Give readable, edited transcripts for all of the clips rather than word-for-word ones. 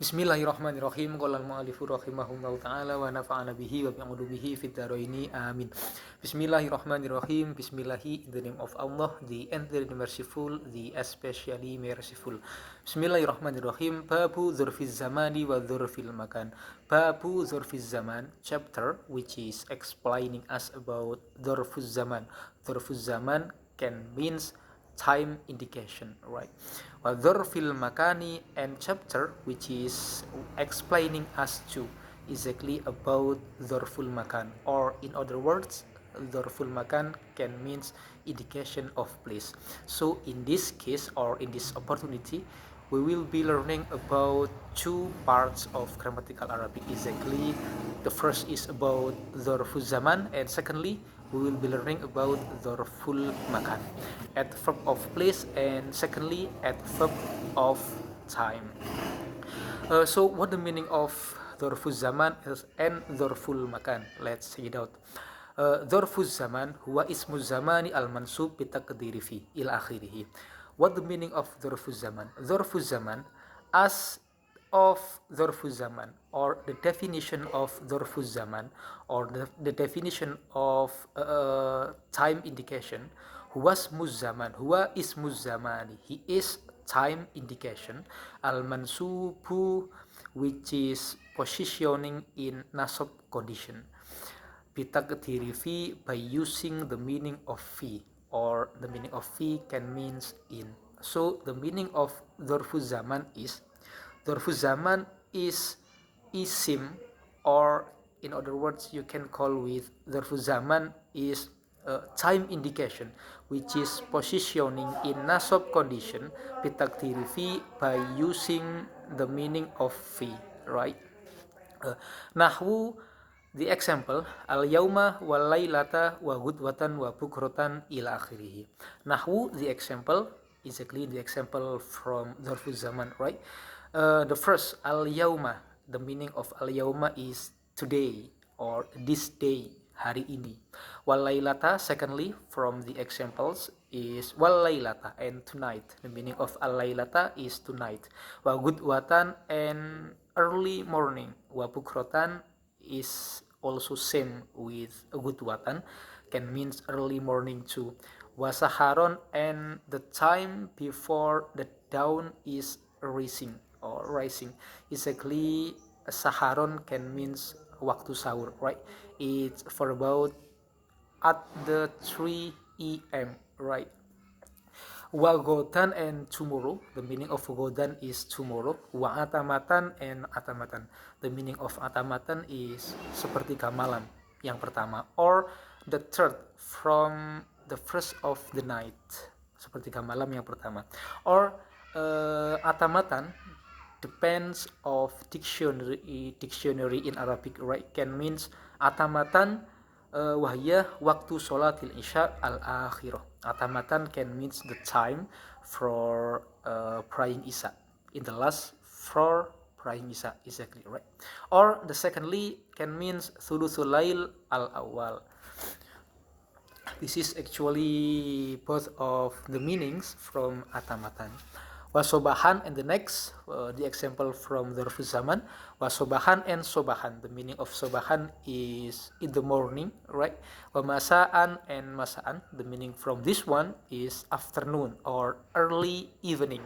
Bismillahirrahmanirrahim. Qala al-mu'allifu rahimahullahu ta'ala wa nafa'ana bihi wa bi'ulumihi fid dharaini. Amin. Bismillahirrahmanirrahim. Bismillahi, in the name of Allah, the infinitely merciful, the especially merciful. Bismillahirrahmanirrahim. Babu dzurfiz zamani wa dzurfil makan. Babu dzurfiz zaman, chapter which is explaining us about dzurfuz zaman. Dzurfuz zaman can means time indication, right? Wa dzurfil makani, and chapter which is explaining us to exactly about dzurful makan, or in other words, dzurful makan can means indication of place. So in this case, or in this opportunity, we will be learning about two parts of grammatical Arabic. Exactly, the first is about dzurful zaman, and secondly we will be learning about dzurful makan, at verb of place, and secondly at verb of time. So what the meaning of dzurful zaman is and dzurful makan? Let's check it out. Dzurful zaman huwa ismu zamani al-mansub bi taqdiri fi ila akhirih. What the meaning of dzurful zaman? Dzurful zaman, as of dzurful zaman, or the definition of dzurful zaman, or the definition of time indication. Huwa ismuz zaman, huwa ismuz zamani, he is time indication, al-mansubu, which is positioning in nasab condition, bitaqdiri fi, by using the meaning of fi, or the meaning of fi can means in. So the meaning of dzurful zaman is, dzurful zaman is isim, or in other words you can call with dzurful zaman is time indication which is positioning in nasab condition bitaqdiri fi, by using the meaning of fi, right? Nahwu, the example, al yauma wal lailata wa ghudwatan wa bukratan ila akhirih. Nahwu, the example, exactly the example from dzurful zaman, right? The first, al yauma, the meaning of al yauma is today, or this day, hari ini. Wal lailata, secondly from the examples, is wal lailata, and tonight. The meaning of al lailata is tonight. Wa ghudwatan, and early morning. Wa bukrotan is also same with ghudwatan, can means early morning too. Wa saharon, and the time before the dawn is rising, or rising. Exactly, saharon can means waktu sahur, right? It's for about at the 3 a.m., right? Wa godan, and tomorrow. The meaning of godan is tomorrow. Wa atamatan, and atamatan. The meaning of atamatan is sepertiga malam yang pertama, or the third from the first of the night, sepertiga malam yang pertama. Or atamatan depends of dictionary in Arabic, right? Can means atamatan wahya waktu sholatil isya al-akhirah. Atamatan can means the time for praying isya, in the last for praying isya, exactly, right? Or the secondly can means thuluthul lail al-awwal. This is actually both of the meanings from atamatan. Wasobahan, and the next, the example from dzurful zaman, wasobahan and sobahan. The meaning of sobahan is in the morning, right? Wamasaan and masaan. The meaning from this one is afternoon, or early evening.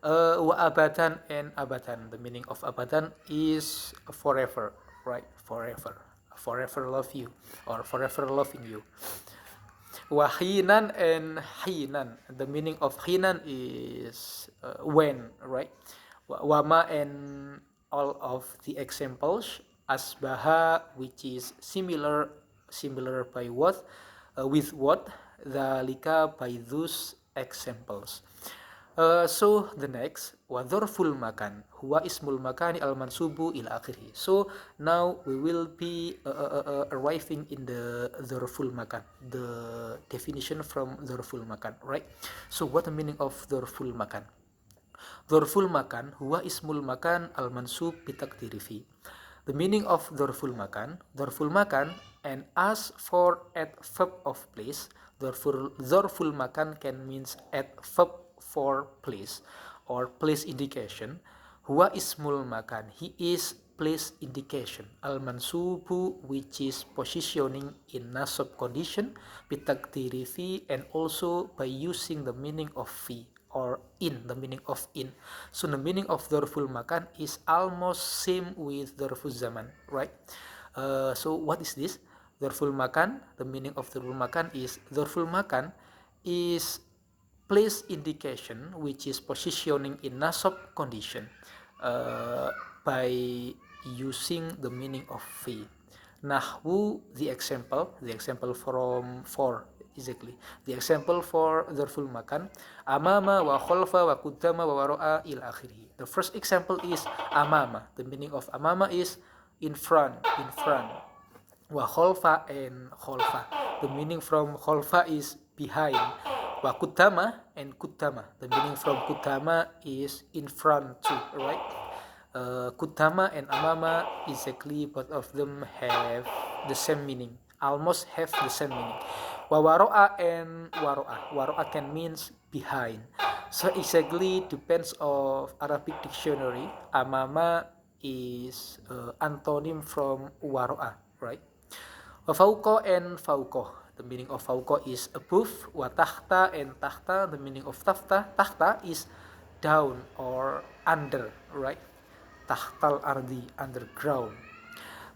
Wa abadan and abadan. The meaning of abadan is forever, right? Forever love you, or forever loving you. Wahinan and hinan. The meaning of hinan is when, right? Wama, and all of the examples. Asbaha, which is similar by what, with what, dzalika, by those examples. So the next, wa dzurful makan huwa ismul makani al mansubu ila akhirih. So now we will be arriving in the dzurful makan, the definition from dzurful makan, right? So what the meaning of dzurful makan? Dzurful makan huwa ismul makan al mansub bi taqdiri fi. The meaning of dzurful makan, and as for at verb of place, dzurful makan can means at verb for place, or place indication. Huwa ismul makan. He is place indication. Al-mansubu, which is positioning in nasab condition, bitakdiri fi, and also by using the meaning of fi or in, the meaning of in. So the meaning of dharful makan is almost same with dharful zaman, right? So what is this? Dharful makan, the meaning of dharful makan is place indication, which is positioning in nasab condition by using the meaning of fi. Nahwu, the example from for, exactly the example for dharful makan, amama wa khalfa wa qudama wa wara'a ila akhirih. The first example is amama. The meaning of amama is in front, wa khalfa and khalfa. The meaning from khalfa is behind. Wa kutama and kutama. The meaning from kutama is in front too, right? Kutama and amama, exactly both of them have the same meaning, almost have the same meaning. Wa waro'a and waro'a. Waro'a can means behind. So exactly depends of Arabic dictionary. Amama is antonym from waro'a, right? Wa fauqa and fauqa. The meaning of fauqa is above. Wa tahta and tahta. The meaning of tahta is down or under, right? Tahtal ardi, underground.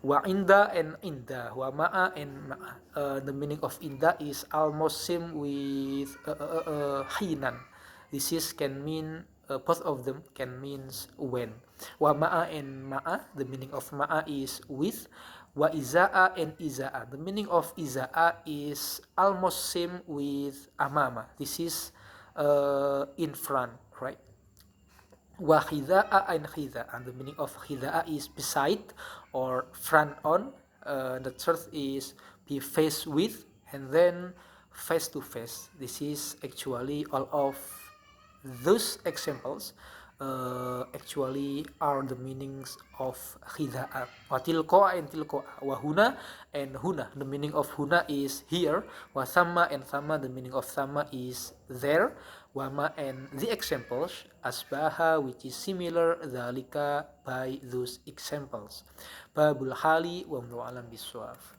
Wa inda and inda. Wa ma'a and ma'a. The meaning of inda is almost same with hinan. This is can mean both of them can means when. Wa ma'a and ma'a. The meaning of ma'a is with. Wa iza'a and iza'a. The meaning of iza'a is almost same with amama. This is in front, right? Wa khida'a and khida'a. And the meaning of khida'a is beside or front on. The third is be faced with, and then face to face. This is actually all of those examples actually are the meanings of khida'a. Wa tilqa'a and tilqa'a. Wa huna and huna. The meaning of huna is here. Wa thamma and thamma. The meaning of thamma is there. Wa ma and the examples asbaha, which is similar dhalika by those examples. Babul hali wa alam biswaf.